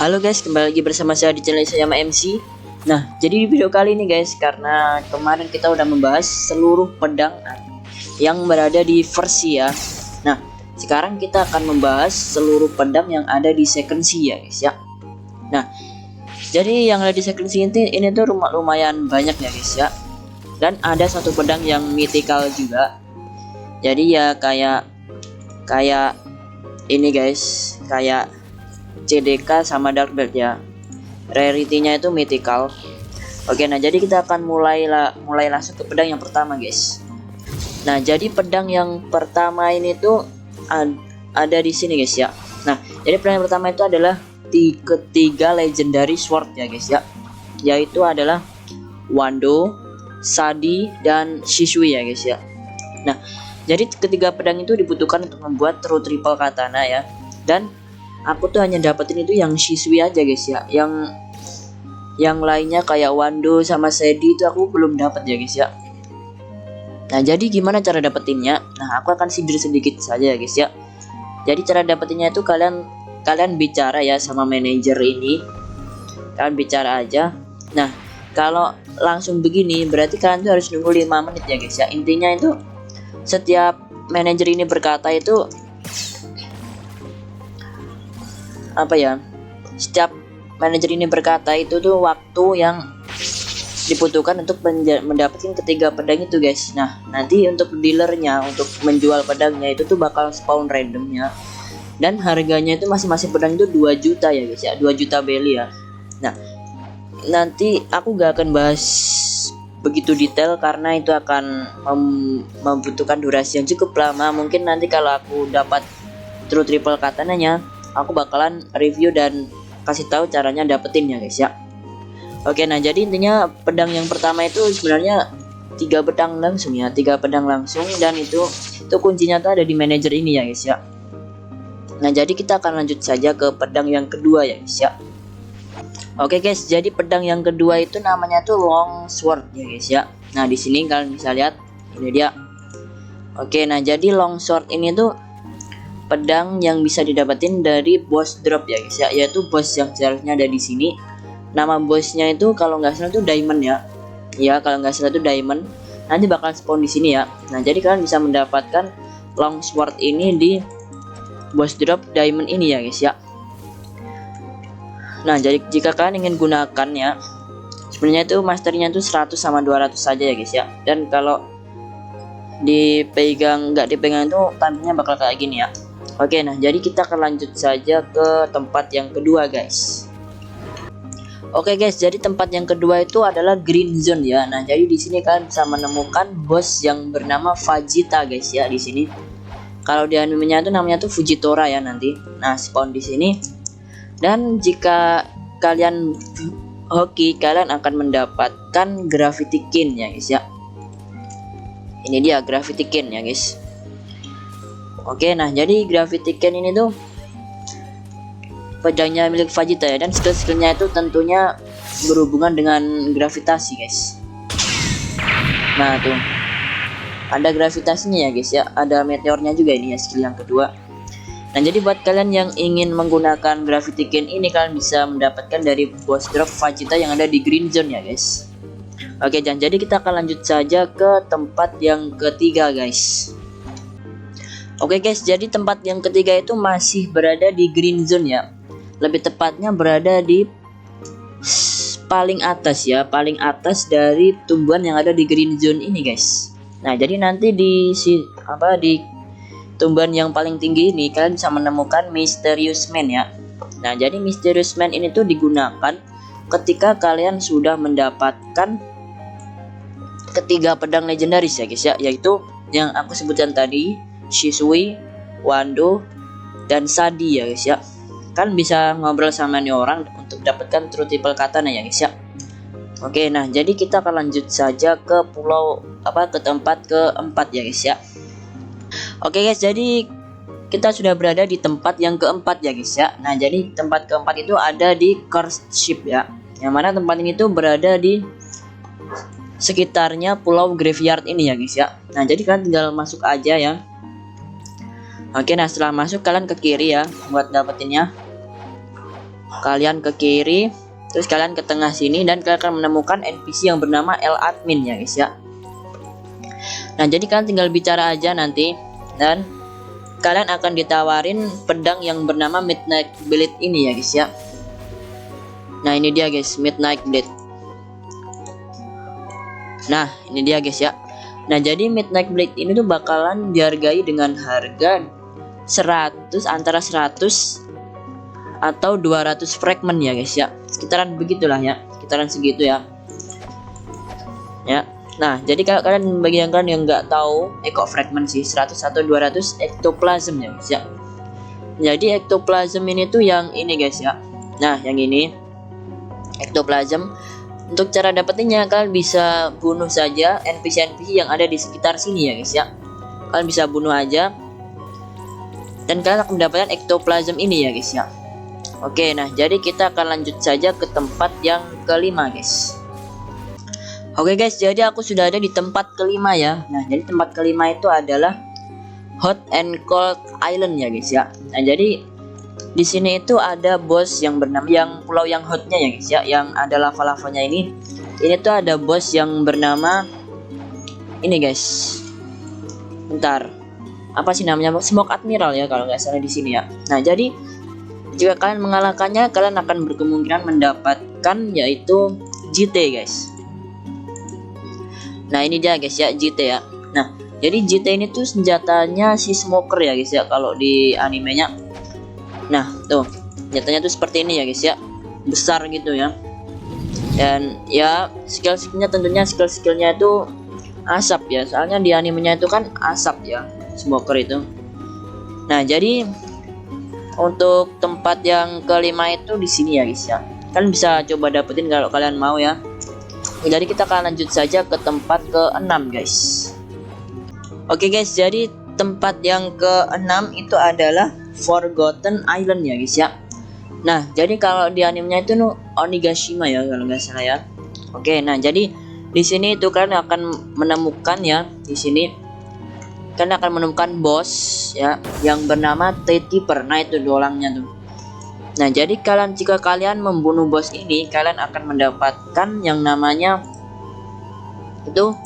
Halo guys, kembali lagi bersama saya di channel saya MC. Nah, jadi di video kali ini guys, karena kemarin kita udah membahas seluruh pedang yang berada di versi ya. Nah, sekarang kita akan membahas seluruh pedang yang ada di second sea ya guys ya. Nah, jadi yang ada di second sea ini tuh lumayan banyak ya guys ya. Dan ada satu pedang yang mythical juga. Jadi ya kayak ini guys, kayak CDK sama Dark Belt ya. Rarity-nya itu mythical. Oke, nah jadi kita akan mulai langsung ke pedang yang pertama, guys. Nah, jadi pedang yang pertama ini tuh ada di sini, guys ya. Nah, jadi pedang yang pertama itu adalah ketiga legendary sword ya, guys ya. Yaitu adalah Wando, Sadi, dan Shisui ya, guys ya. Nah, jadi ketiga pedang itu dibutuhkan untuk membuat true triple katana ya. Dan aku tuh hanya dapetin itu yang Shisui aja guys ya. Yang lainnya kayak Wando sama Sadi itu aku belum dapat ya guys ya. Nah, jadi gimana cara dapetinnya? Nah, aku akan sindir sedikit saja ya guys ya. Jadi cara dapetinnya itu kalian bicara ya sama manajer ini. Kalian bicara aja. Nah, kalau langsung begini berarti kalian tuh harus nunggu 5 menit ya guys ya. Intinya itu setiap manajer ini berkata itu setiap manajer ini berkata itu tuh waktu yang dibutuhkan untuk mendapatkan ketiga pedang itu guys. Nah, nanti untuk dealernya untuk menjual pedangnya itu tuh bakal spawn randomnya, dan harganya itu masing-masing pedang itu 2 juta ya guys ya, 2 juta belly ya. Nah, nanti aku gak akan bahas begitu detail karena itu akan membutuhkan durasi yang cukup lama. Mungkin nanti kalau aku dapat true triple katananya, aku bakalan review dan kasih tahu caranya dapetin ya guys ya. Oke, nah jadi intinya pedang yang pertama itu sebenarnya 3 pedang langsung ya, 3 pedang langsung, dan itu kuncinya tuh ada di manajer ini ya guys ya. Nah, jadi kita akan lanjut saja ke pedang yang kedua ya guys ya. Oke guys, jadi pedang yang kedua itu namanya tuh long sword ya guys ya. Nah, di sini kalian bisa lihat ini dia. Oke, nah jadi long sword ini tuh pedang yang bisa didapetin dari boss drop ya guys ya, yaitu boss yang seharusnya ada di sini. Nama bosnya itu kalau nggak salah itu diamond ya. Ya, kalau nggak salah itu diamond. Nanti bakal spawn di sini ya. Nah, jadi kalian bisa mendapatkan long sword ini di boss drop diamond ini ya guys ya. Nah, jadi jika kalian ingin gunakan ya, sebenarnya itu masternya itu 100 sama 200 saja ya guys ya. Dan kalau nggak dipegang itu tampilnya bakal kayak gini ya. Oke, nah jadi kita akan lanjut saja ke tempat yang kedua guys. Oke guys, jadi tempat yang kedua itu adalah green zone ya. Nah, jadi di sini kalian bisa menemukan bos yang bernama Vegeta guys ya di sini. Kalau di animenya itu namanya tuh Fujitora ya nanti. Nah, spawn di sini. Dan jika kalian hoki, kalian akan mendapatkan Gravity Kin ya guys ya. Ini dia Gravity Kin ya guys. Oke, nah jadi Gravity Kin ini tuh pedangnya milik Vegeta ya, dan skill-skillnya itu tentunya berhubungan dengan gravitasi guys. Nah tuh ada gravitasinya ya guys ya, ada meteornya juga ini ya, skill yang kedua. Nah, jadi buat kalian yang ingin menggunakan Gravity Kin ini, kalian bisa mendapatkan dari boss drop Vegeta yang ada di green zone ya guys. Oke, dan jadi kita akan lanjut saja ke tempat yang ketiga guys. Oke guys, jadi tempat yang ketiga itu masih berada di green zone ya. Lebih tepatnya berada di paling atas ya, paling atas dari tumbuhan yang ada di green zone ini guys. Nah, jadi nanti di tumbuhan yang paling tinggi ini kalian bisa menemukan Mysterious Man ya. Nah, jadi Mysterious Man ini tuh digunakan ketika kalian sudah mendapatkan ketiga pedang legendaris ya guys ya, yaitu yang aku sebutkan tadi, Shisui, Wando, dan Sadi ya guys ya. Kan bisa ngobrol sama nih orang untuk dapatkan true triple katana ya guys ya. Oke, nah jadi kita akan lanjut saja ke ke tempat keempat ya guys ya. Oke guys, jadi kita sudah berada di tempat yang keempat ya guys ya. Nah, jadi tempat keempat itu ada di Cursed Ship ya, yang mana tempat ini tuh berada di sekitarnya pulau Graveyard ini ya guys ya. Nah, jadi kalian tinggal masuk aja ya. Oke, nah setelah masuk kalian ke kiri ya buat dapetinnya. kalian ke kiri, terus kalian ke tengah sini, dan kalian akan menemukan NPC yang bernama L admin ya guys ya. Nah jadi kalian tinggal bicara aja nanti, dan kalian akan ditawarin pedang yang bernama Midnight Blade ini ya guys ya. Nah ini dia guys, Midnight Blade. Nah ini dia guys ya. Nah jadi Midnight Blade ini tuh bakalan dihargai dengan harga 100, antara 100 atau 200 fragment ya guys ya. Sekitaran begitulah ya, sekitaran segitu ya. Ya. Nah, jadi kalau kalian bagi yang kalian yang nggak tahu, kok fragment sih 100 atau 200 ektoplasm ya guys ya. Jadi ektoplasm ini tuh yang ini guys ya. Nah, yang ini ektoplasm. Untuk cara dapetinnya kalian bisa bunuh saja NPC-NPC yang ada di sekitar sini ya guys ya. Kalian bisa bunuh aja, dan kalian akan mendapatkan ektoplasm ini ya guys ya. Oke, nah jadi kita akan lanjut saja ke tempat yang kelima guys. Oke guys, jadi aku sudah ada di tempat kelima ya. Nah jadi tempat kelima itu adalah Hot and Cold Island ya guys ya. Nah jadi di sini itu ada bos yang bernama, yang pulau yang hotnya ya guys ya, yang ada lava-lavanya ini. Ini tuh ada bos yang bernama ini guys. Bentar, apa sih namanya? Smoke Admiral ya kalau nggak salah di sini ya. Nah jadi jika kalian mengalahkannya, kalian akan berkemungkinan mendapatkan yaitu GT guys. Nah ini dia guys ya, GT ya. Nah jadi GT ini tuh senjatanya si Smoker ya guys ya kalau di animenya. Nah tuh senjatanya tuh seperti ini ya guys ya, besar gitu ya. Dan ya skill-skillnya tentunya skill-skillnya itu asap ya, soalnya di animenya itu kan asap ya Smoker itu. Nah jadi untuk tempat yang kelima itu di sini ya guys ya. Kalian bisa coba dapetin kalau kalian mau ya. Jadi kita akan lanjut saja ke tempat ke-6 guys. Oke guys, jadi tempat yang ke-6 itu adalah Forgotten Island ya guys ya. Nah, jadi kalau di animenya itu Onigashima ya kalau nggak salah ya. Oke, nah jadi di sini itu kalian akan menemukan ya, di sini kalian akan menemukan bos ya yang bernama Tidekeeper. Nah itu dolangnya tuh. Nah jadi jika kalian membunuh bos ini, kalian akan mendapatkan yang namanya itu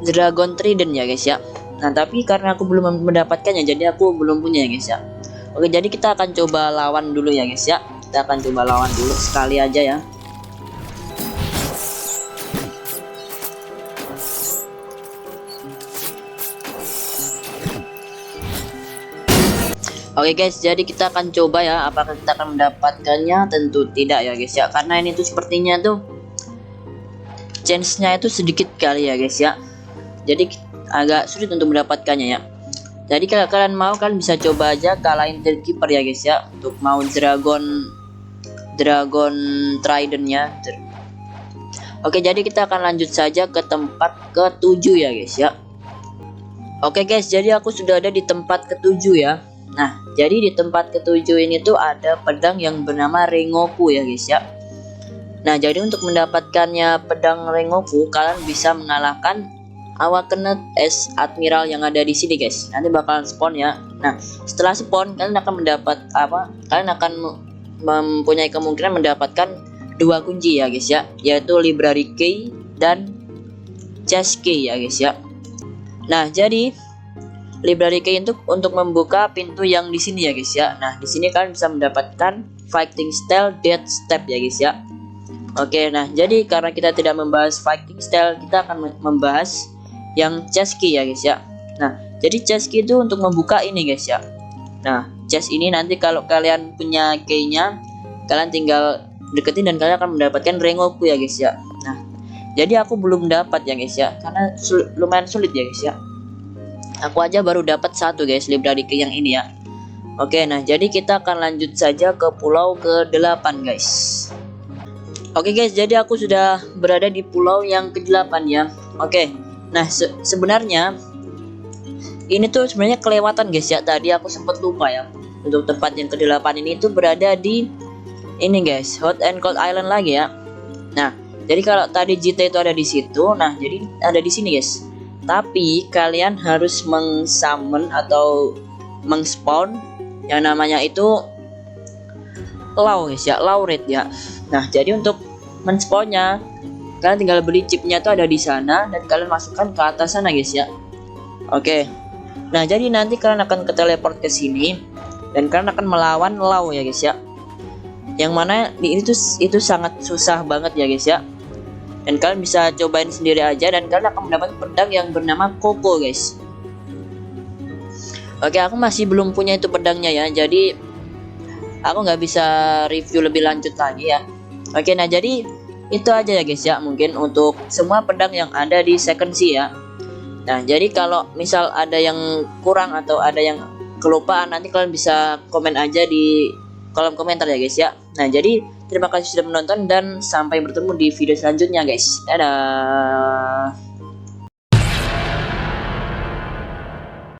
Dragon Trident ya guys ya. Nah tapi karena aku belum mendapatkannya, jadi aku belum punya ya guys ya. Oke, jadi kita akan coba lawan dulu ya guys ya. Kita akan coba lawan dulu sekali aja ya. Oke guys, jadi kita akan coba ya, apakah kita akan mendapatkannya? Tentu tidak ya guys ya, karena ini tuh sepertinya tuh chance-nya itu sedikit kali ya guys ya. Jadi agak sulit untuk mendapatkannya ya. Jadi kalau kalian mau, kalian bisa coba aja kalahin Tidekeeper ya guys ya, untuk mau Dragon Trident-nya. Oke, jadi kita akan lanjut saja ke tempat ke-7 ya guys ya. Oke guys, jadi aku sudah ada di tempat ke-7 ya. Nah, jadi di tempat ke-7 ini tuh ada pedang yang bernama Rengoku ya guys ya. Nah, jadi untuk mendapatkannya pedang Rengoku, kalian bisa mengalahkan Awakened S Admiral yang ada di sini guys. Nanti bakalan spawn ya. Nah, setelah spawn kalian akan mendapat apa? Kalian akan mempunyai kemungkinan mendapatkan 2 kunci ya guys ya, yaitu Library Key dan Chest Key ya guys ya. Nah, jadi Library Key untuk membuka pintu yang di sini ya guys ya. Nah, di sini kalian bisa mendapatkan Fighting Style Death Step ya guys ya. Oke, nah jadi karena kita tidak membahas Fighting Style, kita akan membahas yang Chest Key ya guys ya. Nah, jadi Chest Key itu untuk membuka ini guys ya. Nah, chest ini nanti kalau kalian punya key-nya, kalian tinggal deketin dan kalian akan mendapatkan Rengoku ya guys ya. Nah, jadi aku belum dapat ya guys ya, karena lumayan sulit ya guys ya. Aku aja baru dapat 1 guys, Library Key yang ini ya. Oke, nah jadi kita akan lanjut saja ke pulau ke-8 guys. Oke guys, jadi aku sudah berada di pulau yang ke-8 ya. Oke, nah sebenarnya ini tuh sebenarnya kelewatan guys ya. Tadi aku sempat lupa ya. Untuk tempat yang ke-8 ini tuh berada di ini guys, Hot and Cold Island lagi ya. Nah, jadi kalau tadi GT itu ada di situ, nah jadi ada di sini guys. Tapi kalian harus meng-summon atau meng-spawn yang namanya itu low guys ya, low rate ya. Nah, jadi untuk menspawnnya kalian tinggal beli chipnya tuh ada di sana dan kalian masukkan ke atas sana guys ya. Oke. Nah, jadi nanti kalian akan ke teleport ke sini dan kalian akan melawan low ya guys ya. Yang mana itu sangat susah banget ya guys ya. Dan kalian bisa cobain sendiri aja dan kalian akan mendapat pedang yang bernama Koko guys. Oke, aku masih belum punya itu pedangnya ya. Jadi aku nggak bisa review lebih lanjut lagi ya. Oke, nah jadi itu aja ya guys ya, mungkin untuk semua pedang yang ada di Second Sea ya. Nah, jadi kalau misal ada yang kurang atau ada yang kelupaan, nanti kalian bisa komen aja di kolom komentar ya guys ya. Nah, jadi terima kasih sudah menonton dan sampai bertemu di video selanjutnya guys. Dadah.